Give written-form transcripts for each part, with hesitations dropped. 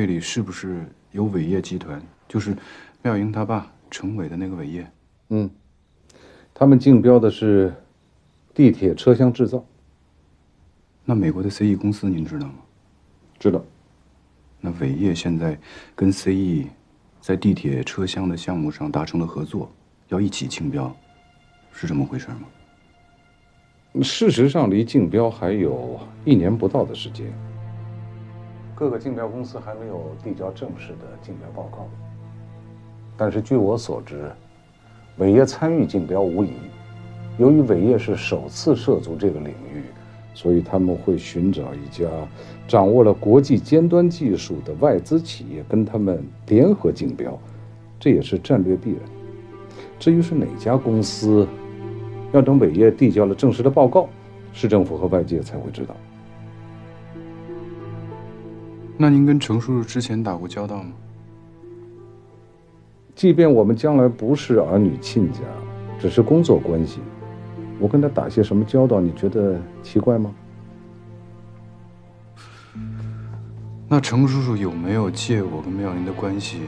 这里是不是有伟业集团？就是妙莹他爸程伟的那个伟业。他们竞标的是地铁车厢制造。那美国的 CE 公司您知道吗？知道。那伟业现在跟 CE 在地铁车厢的项目上达成了合作，要一起竞标，是这么回事吗？事实上，离竞标还有1年不到的时间。各个竞标公司还没有递交正式的竞标报告。但是据我所知，伟业参与竞标无疑。由于伟业是首次涉足这个领域，所以他们会寻找一家掌握了国际尖端技术的外资企业跟他们联合竞标，这也是战略必然。至于是哪家公司，要等伟业递交了正式的报告，市政府和外界才会知道。那您跟程叔叔之前打过交道吗？即便我们将来不是儿女亲家，只是工作关系，我跟他打些什么交道，你觉得奇怪吗？那程叔叔有没有借我跟妙玲的关系，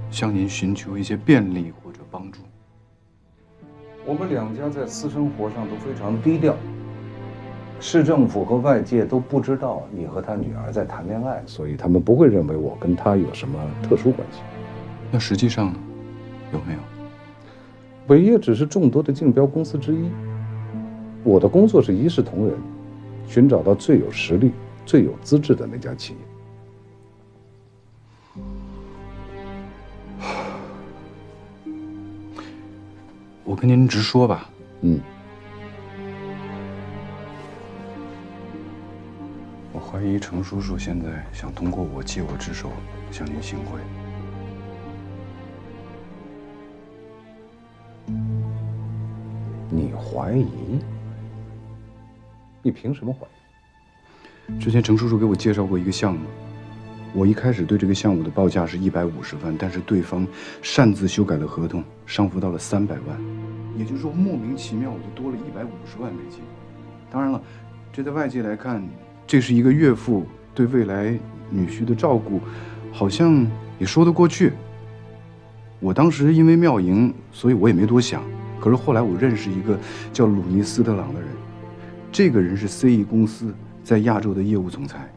向您寻求一些便利或者帮助？我们两家在私生活上都非常低调，市政府和外界都不知道你和他女儿在谈恋爱，所以他们不会认为我跟他有什么特殊关系。那实际上呢，有没有？伟业只是众多的竞标公司之一，我的工作是一视同仁，寻找到最有实力、最有资质的那家企业。我跟您直说吧，我怀疑程叔叔现在想通过我借我之手向您行贿。你怀疑？你凭什么怀疑？之前程叔叔给我介绍过一个项目，我一开始对这个项目的报价是150万，但是对方擅自修改了合同，上浮到了300万，也就是说莫名其妙我就多了150万美金。当然了，这在外界来看，这是一个岳父对未来女婿的照顾，好像也说得过去。我当时因为妙莹，所以我也没多想。可是后来我认识一个叫鲁尼斯特朗的人，这个人是 CE 公司在亚洲的业务总裁。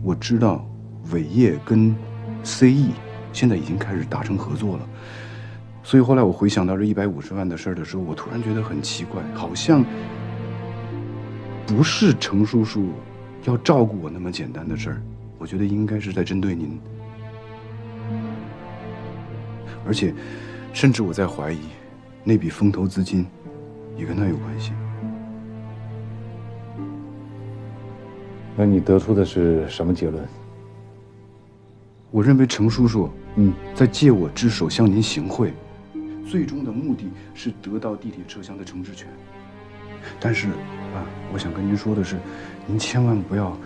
我知道伟业跟 CE 现在已经开始达成合作了，所以后来我回想到这150万的事儿的时候，我突然觉得很奇怪，好像不是程叔叔要照顾我那么简单的事儿，我觉得应该是在针对您，而且甚至我在怀疑那笔风投资金也跟他有关系。那你得出的是什么结论？我认为程叔叔在借我之手向您行贿，最终的目的是得到地铁车厢的承制权。但是我想跟您说的是，您千万不要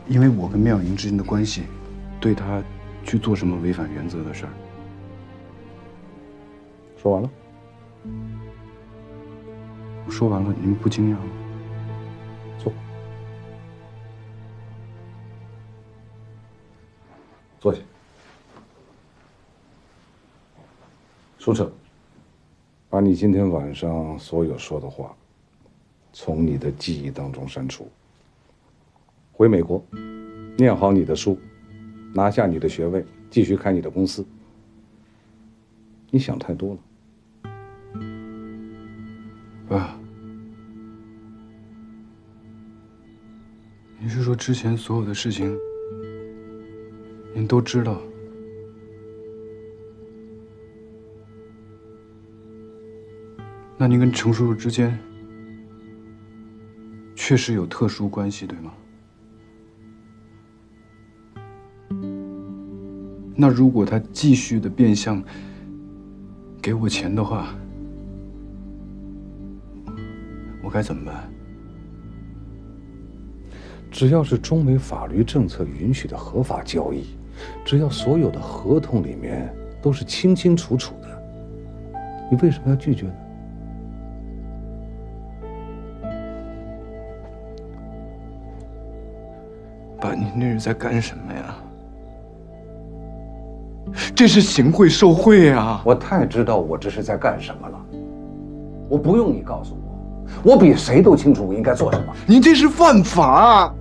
因为我跟妙莹之间的关系，对他去做什么违反原则的事儿。说完了。我说完了，您不惊讶吗？坐下。舒澈，把你今天晚上所有说的话，从你的记忆当中删除。回美国，念好你的书，拿下你的学位，继续开你的公司。你想太多了。爸，您是说之前所有的事情，您都知道？那您跟程叔叔之间确实有特殊关系，对吗？那如果他继续的变相给我钱的话，我该怎么办？只要是中美法律政策允许的合法交易，只要所有的合同里面都是清清楚楚的，你为什么要拒绝呢？爸，您这是在干什么呀？这是行贿受贿啊！我太知道我这是在干什么了，我不用你告诉我，我比谁都清楚我应该做什么。您这是犯法！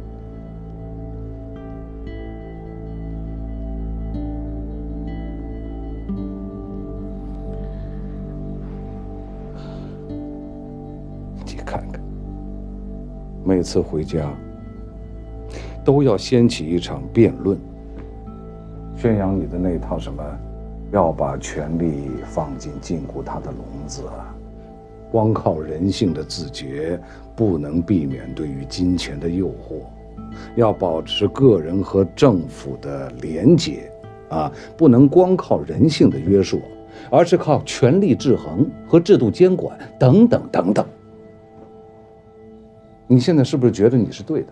你看看，每次回家都要掀起一场辩论，宣扬你的那套什么，要把权力放进禁锢它的笼子，光靠人性的自觉不能避免对于金钱的诱惑，要保持个人和政府的连结，不能光靠人性的约束，而是靠权力制衡和制度监管等等等等。你现在是不是觉得你是对的？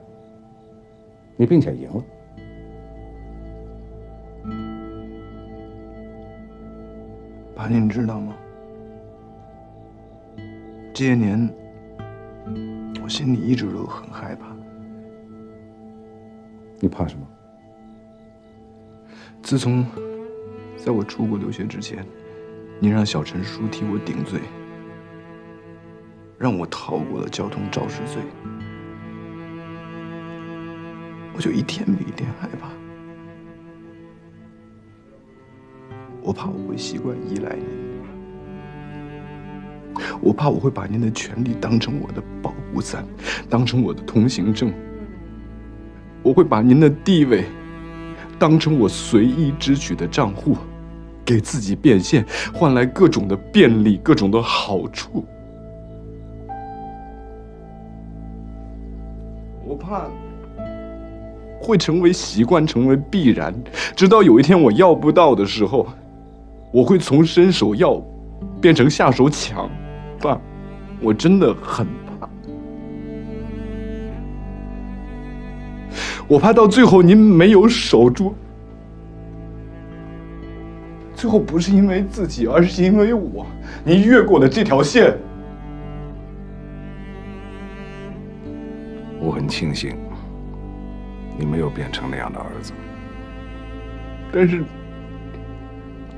你并且赢了。爸，您知道吗？这些年，我心里一直都很害怕。你怕什么？自从在我出国留学之前，您让小陈叔替我顶罪，让我逃过了交通肇事罪，我就一天比一天害怕。我怕我会习惯依赖您，我怕我会把您的权利当成我的保护伞，当成我的通行证。我会把您的地位当成我随意支取的账户，给自己变现，换来各种的便利，各种的好处。我怕会成为习惯，成为必然，直到有一天我要不到的时候，我会从伸手要变成下手抢。爸，我真的很怕。我怕到最后您没有守住，最后不是因为自己，而是因为我，您越过了这条线。我很庆幸你没有变成那样的儿子，但是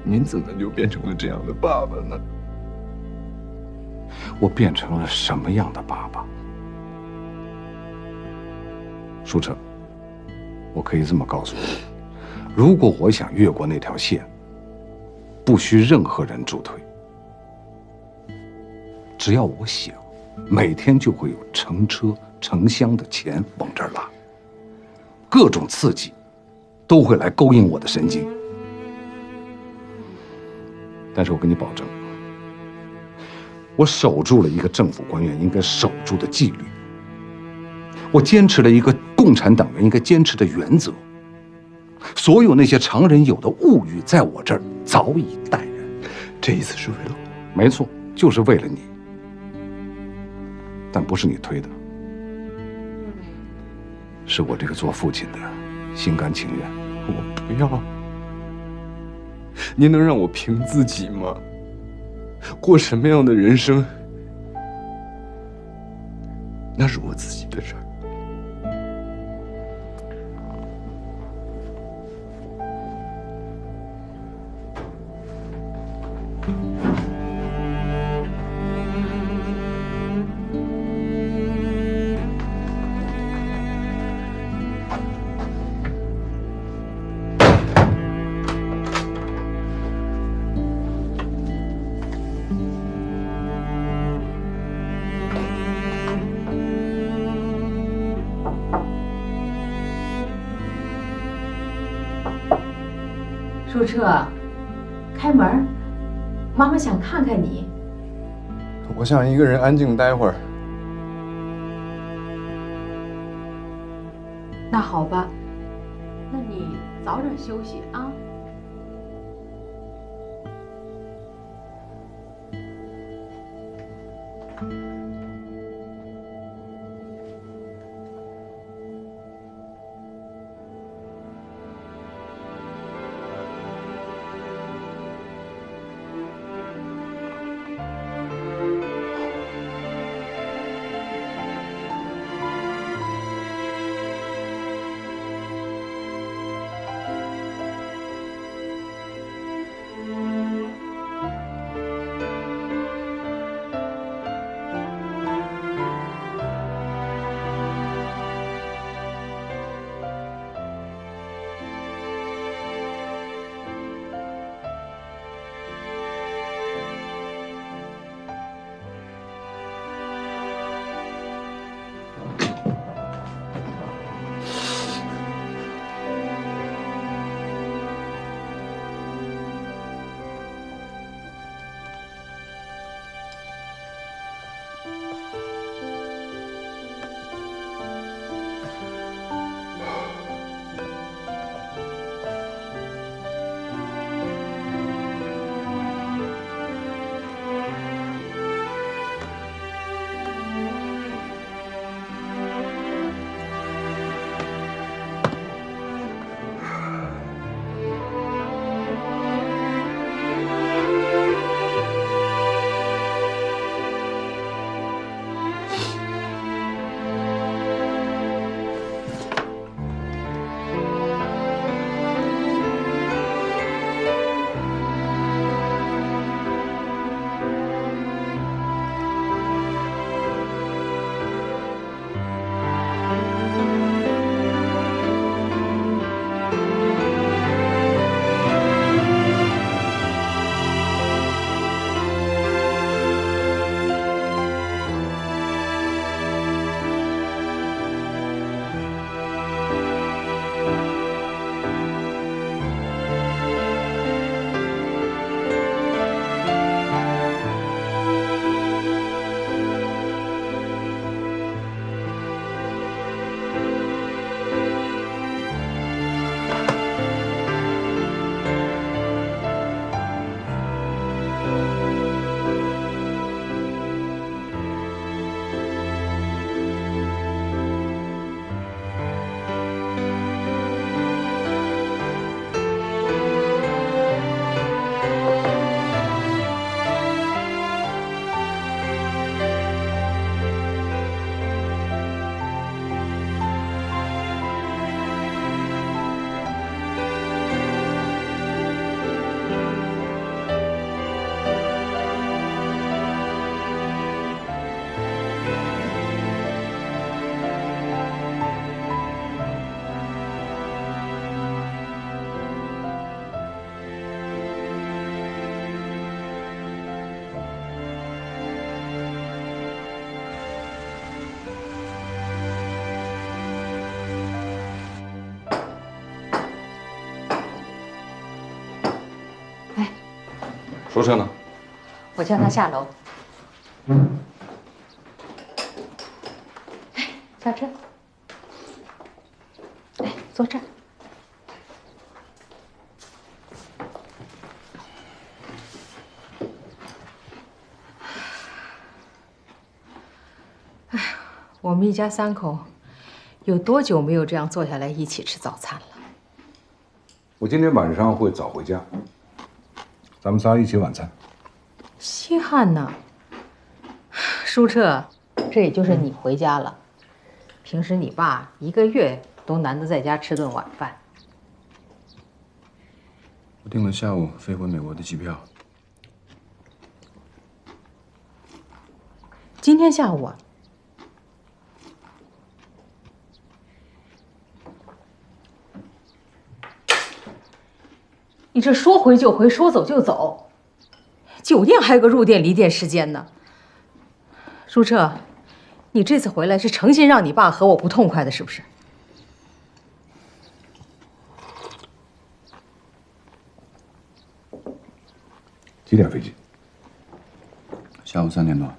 您怎么就变成了这样的爸爸呢？我变成了什么样的爸爸？舒澈，我可以这么告诉你，如果我想越过那条线，不需任何人助推，只要我想，每天就会有成车成箱的钱往这儿拉，各种刺激都会来勾引我的神经。但是我跟你保证，我守住了一个政府官员应该守住的纪律，我坚持了一个共产党员应该坚持的原则，所有那些常人有的物欲，在我这儿早已淡然。这一次是为了我？没错，就是为了你，但不是你推的，是我这个做父亲的心甘情愿。我不要。您能让我凭自己吗？过什么样的人生，那是我自己的事儿。舒澈，开门，妈妈想看看你。我想一个人安静待会儿。那好吧，那你早点休息啊。舒澈呢？我叫他下楼。哎，小车，来坐这儿。哎，我们一家3口有多久没有这样坐下来一起吃早餐了？我今天晚上会早回家，咱们仨一起晚餐。稀罕呢，舒澈，这也就是你回家了。平时你爸1个月都难得在家吃顿晚饭。我订了下午飞回美国的机票。今天下午啊？你这说回就回，说走就走，酒店还有个入店离店时间呢。舒澈，你这次回来是诚心让你爸和我不痛快的，是不是？几点飞机？下午3点多。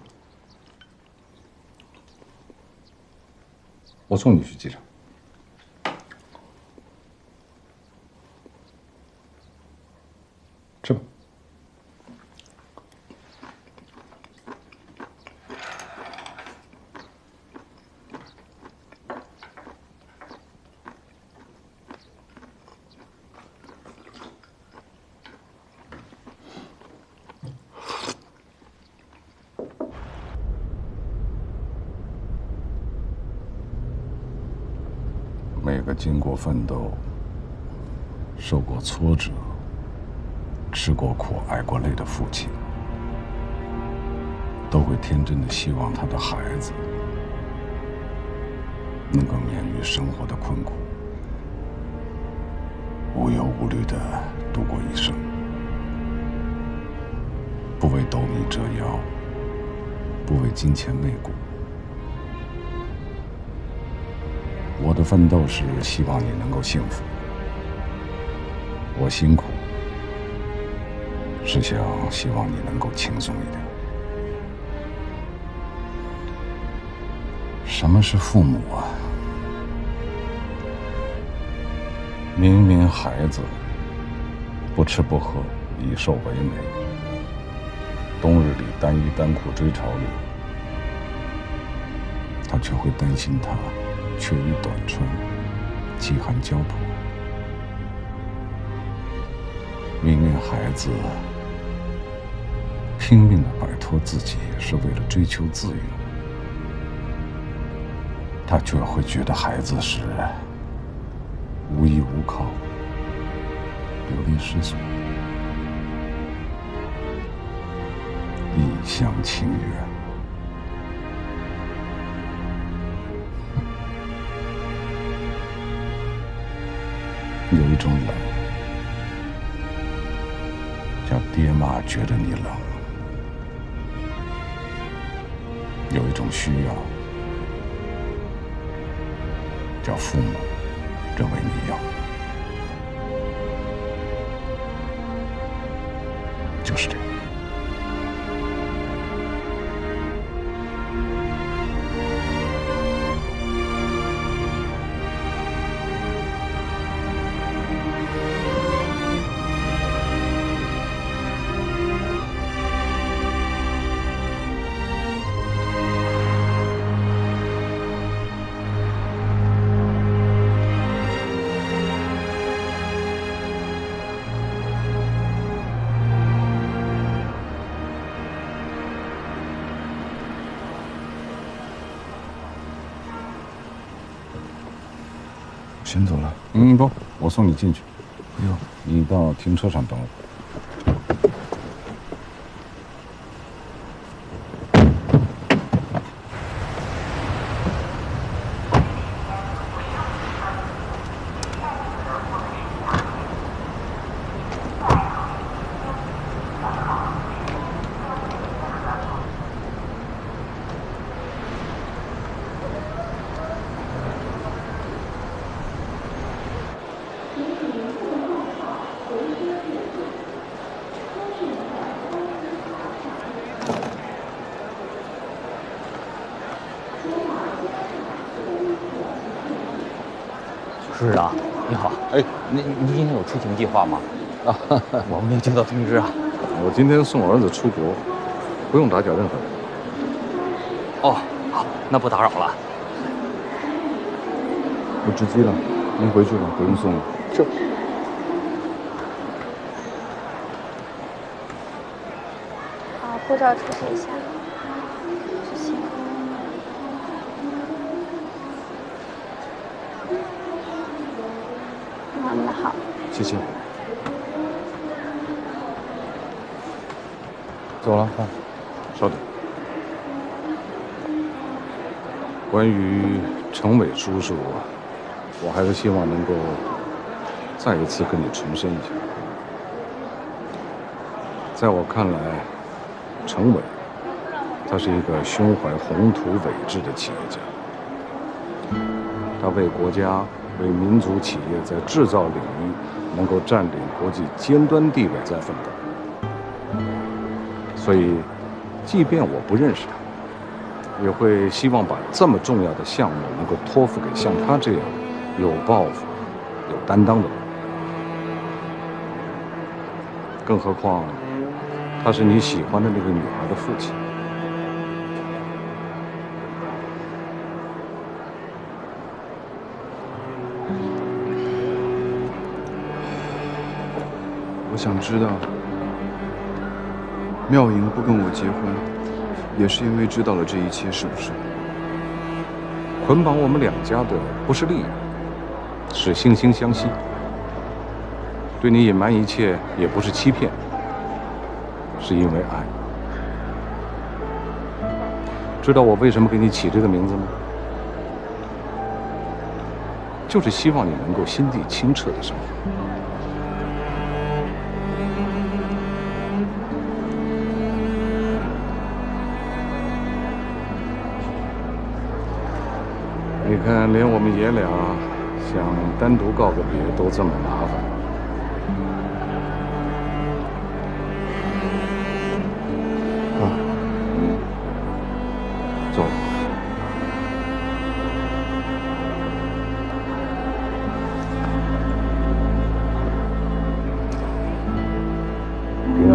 我送你去机场。吃吧。每个经过奋斗、受过挫折、吃过苦、挨过累的父亲，都会天真的希望他的孩子能够免于生活的困苦，无忧无虑的度过一生，不为斗米折腰，不为金钱媚骨。我的奋斗是希望你能够幸福，我辛苦是希望你能够轻松一点。什么是父母啊？明明孩子不吃不喝，以瘦为美，冬日里单衣单裤追潮流，他却会担心他缺衣短穿，饥寒交迫。明明孩子拼命的摆脱自己是为了追求自由，他却会觉得孩子是无依无靠，流离失所，一厢情愿。有一种冷，叫爹妈觉得你冷；有一种需要，叫父母认为你要。就是这样。先走了。不，我送你进去。不用，你到停车场等我。市长，你好。哎，您今天有出行计划吗？啊，我没有接到通知啊。我今天送儿子出国，不用打搅任何人。哦，好，那不打扰了。我值机了，您回去吧，不用送了。是。好，护照出示一下。执行。那好。谢谢。走了，稍等。关于程伟叔叔，我还是希望能够再一次跟你重申一下，在我看来，程伟他是一个胸怀宏图伟志的企业家，他为国家、为民族企业在制造领域能够占领国际尖端地位在奋斗。所以，即便我不认识他，也会希望把这么重要的项目能够托付给像他这样有抱负、有担当的人。更何况，他是你喜欢的那个女孩的父亲。我想知道，妙莹不跟我结婚，也是因为知道了这一切，是不是？捆绑我们两家的不是利益，是惺惺相惜。对你隐瞒一切，也不是欺骗，是因为爱。知道我为什么给你起这个名字吗？就是希望你能够心地清澈的生活。你看，连我们爷俩想单独告个别都这么麻烦。走。平安。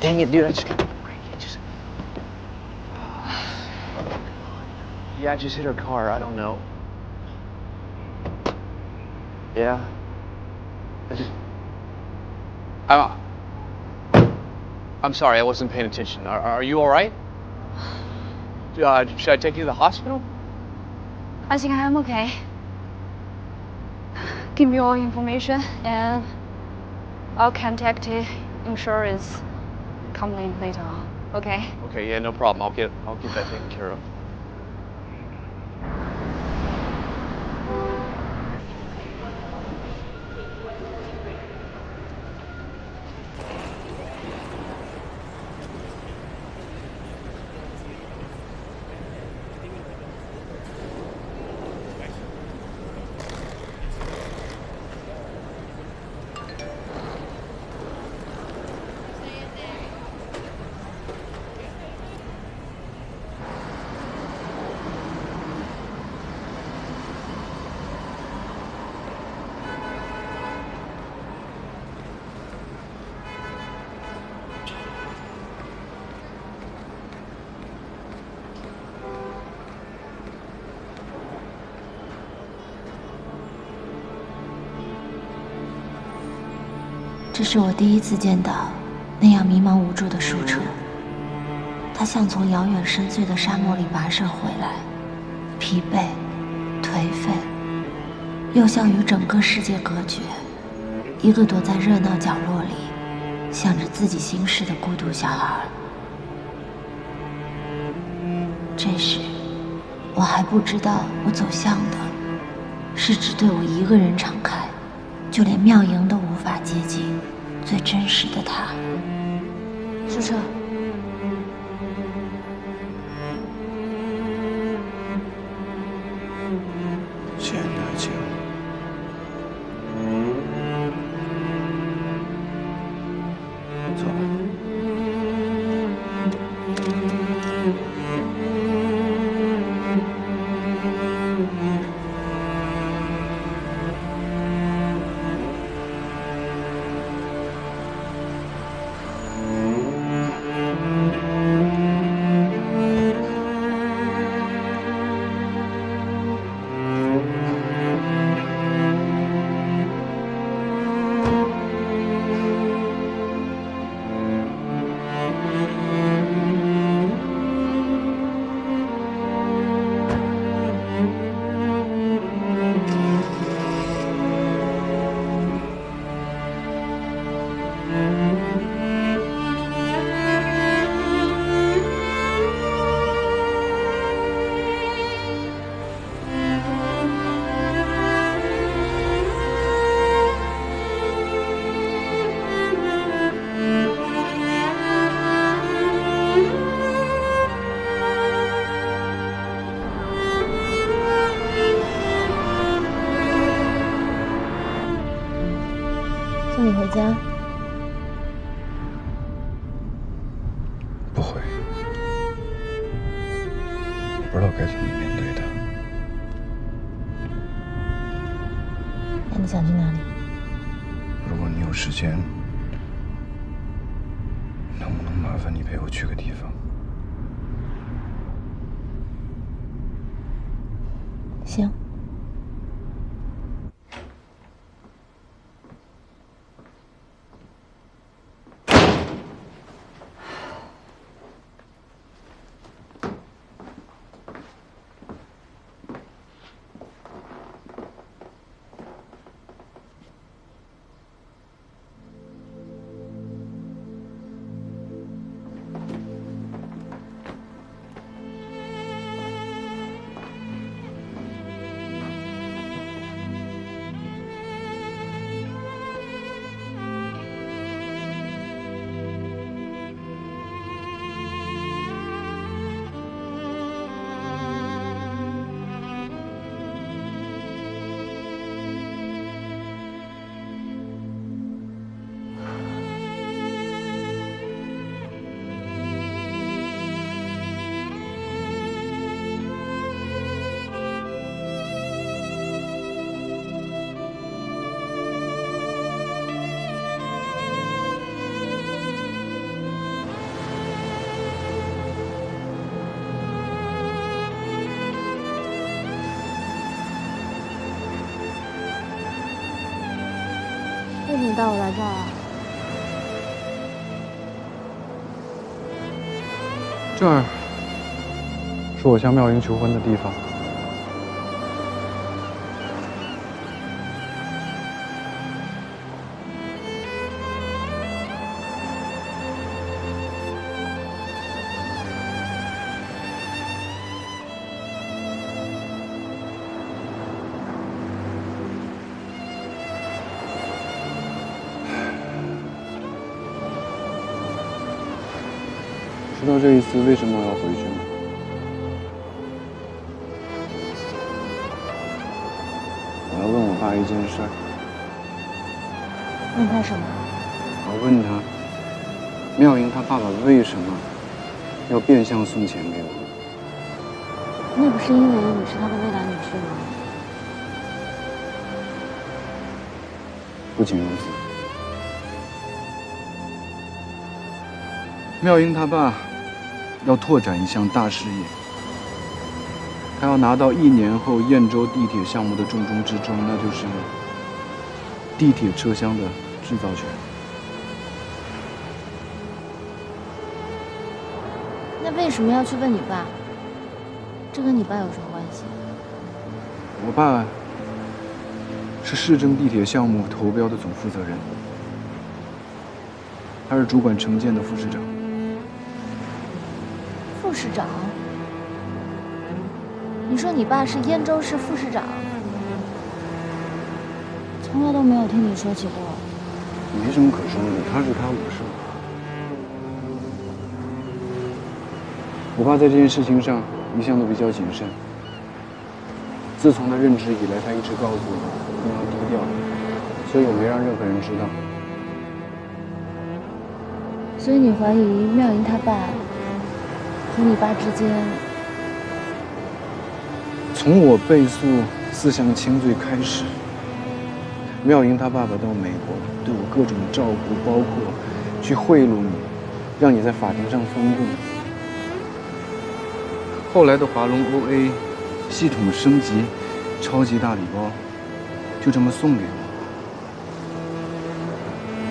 Dang it, dude! Yeah, I just hit her car. I don't know. Yeah. I'm sorry, I wasn't paying attention. Are you all right? Should I take you to the hospital? I think I am okay. Give me all information and I'll contact the insurance company later on. Okay? Okay, yeah, no problem. I'll get that taken care of.这是我第一次见到那样迷茫无助的舒澈。他像从遥远深邃的沙漠里跋涉回来，疲惫、颓废，又像与整个世界隔绝，一个躲在热闹角落里，想着自己心事的孤独小孩。这时，我还不知道我走向的是只对我一个人敞开，就连妙莹都无法接近最真实的他。舒澈，亲爱的爱情，走吧。送你回家。不会，不知道该怎么面对他。那你想去哪里？如果你有时间，能不能麻烦你陪我去个地方？行。么你带我来这儿啊？这儿是我向妙英求婚的地方。知道这一次为什么我要回去吗？我要问我爸一件事儿。问他什么？我问他，妙英她爸爸为什么要变相送钱给我？那不是因为你是他的未来女婿吗？不仅如此，妙英她爸要拓展一项大事业，他要拿到1年后燕州地铁项目的重中之重，那就是地铁车厢的制造权。那为什么要去问你爸？这跟你爸有什么关系？我爸是市政地铁项目投标的总负责人，他是主管城建的副市长。副市长？你说你爸是燕州市副市长？从来都没有听你说起过。没什么可说的，他是他，我是我。我爸在这件事情上一向都比较谨慎。自从他任职以来，他一直告诉我你要低调，所以我没让任何人知道。所以你怀疑妙英他爸和你爸之间？从我被诉4项轻罪开始，妙英她爸爸到美国对我各种照顾，包括去贿赂你，让你在法庭上翻供。后来的华龙 OA 系统升级，超级大礼包就这么送给我。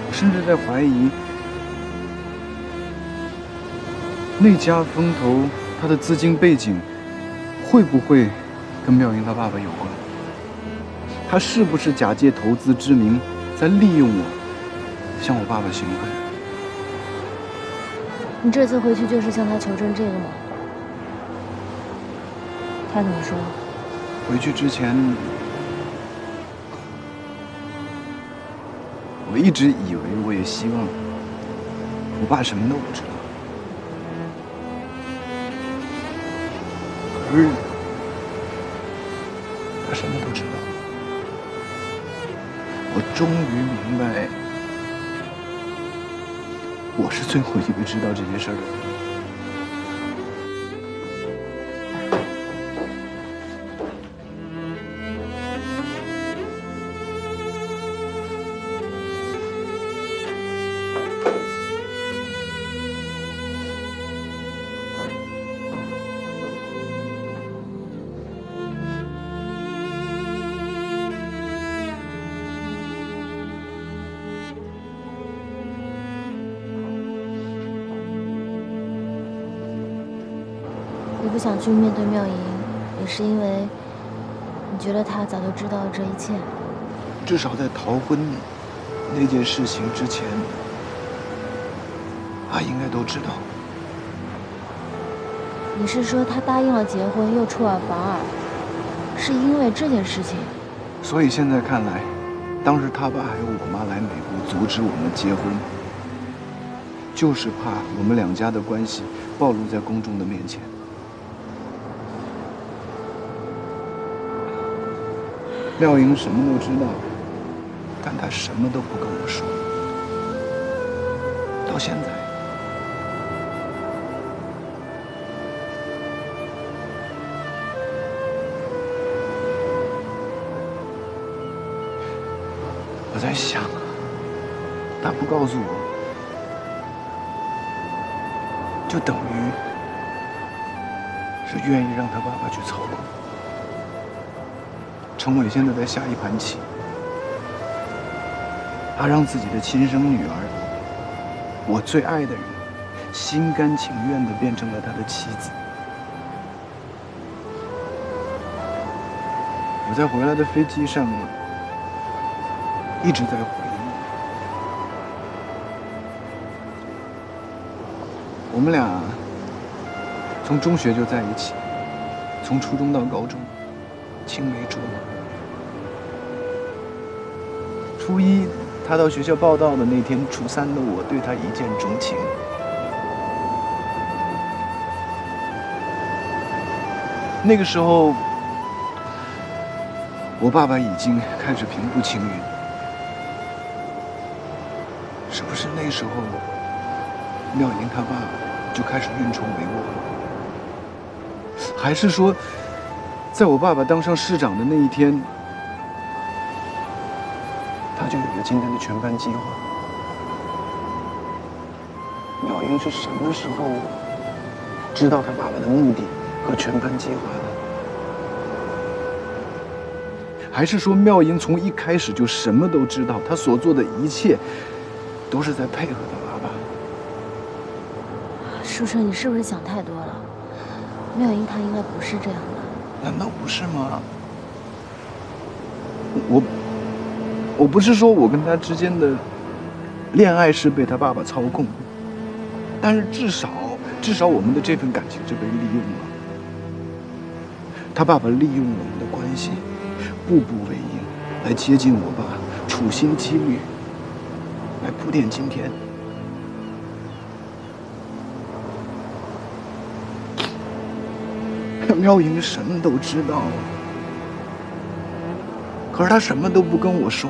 我甚至在怀疑那家风投它的资金背景会不会跟妙英她爸爸有关？他是不是假借投资之名，在利用我，向我爸爸行贿？你这次回去就是向他求证这个吗？他怎么说？回去之前，我一直以为，我也希望，我爸什么都不知道。可是，他什么都知道。我终于明白，我是最后一个知道这件事的人。你不想去面对妙莹，也是因为你觉得她早就知道了这一切。至少在逃婚那件事情之前，他应该都知道。你是说她答应了结婚又出尔反尔，是因为这件事情？所以现在看来，当时他爸还有我妈来美国阻止我们结婚，就是怕我们2家的关系暴露在公众的面前。廖莹什么都知道，但她什么都不跟我说。到现在，我在想，她不告诉我，就等于是愿意让她爸爸去操控。程伟现在在下一盘棋，他让自己的亲生女儿，我最爱的人，心甘情愿地变成了他的妻子。我在回来的飞机上一直在回忆，我们俩从中学就在一起，从初中到高中，青梅竹马。初一他到学校报到的那天，初三的我对他一见钟情。那个时候，我爸爸已经开始平步青云。是不是那时候，妙莹她爸就开始运筹帷幄了？还是说，在我爸爸当上市长的那一天，他就有了今天的全班计划？妙莹是什么时候知道他爸爸的目的和全班计划的？还是说妙莹从一开始就什么都知道，她所做的一切都是在配合他爸爸？书彻，你是不是想太多了？妙莹她应该不是这样的。难道不是吗？我不是说我跟他之间的恋爱是被他爸爸操控，但是至少我们的这份感情是被利用了。他爸爸利用我们的关系，步步为营，来接近我爸，处心积虑，来铺垫今天。妙莹什么都知道啊，可是她什么都不跟我说。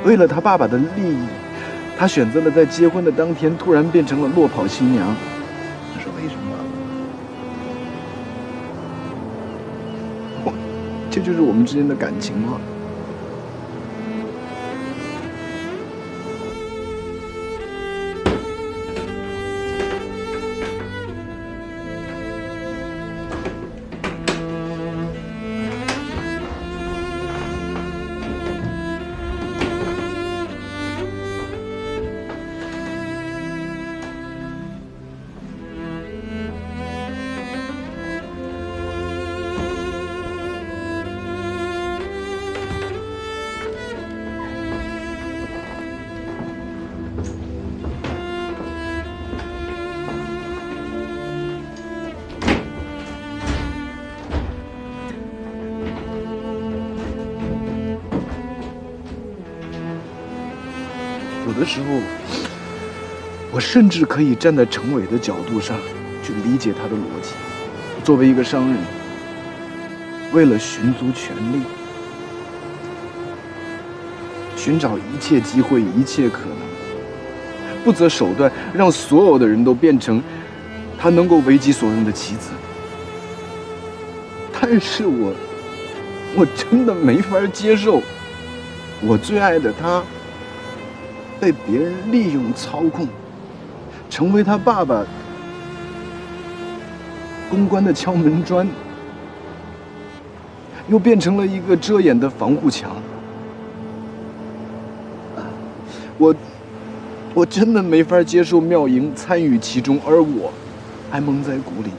为了她爸爸的利益，她选择了在结婚的当天突然变成了落跑新娘。她说为什么？这就是我们之间的感情吗？有的时候，我甚至可以站在程伟的角度上去理解他的逻辑。作为一个商人，为了寻足权力，寻找一切机会、一切可能，不择手段，让所有的人都变成他能够为己所用的棋子。但是我真的没法接受，我最爱的他被别人利用操控，成为他爸爸公关的敲门砖，又变成了一个遮掩的防护墙。我真的没法接受妙莹参与其中，而我还蒙在鼓里。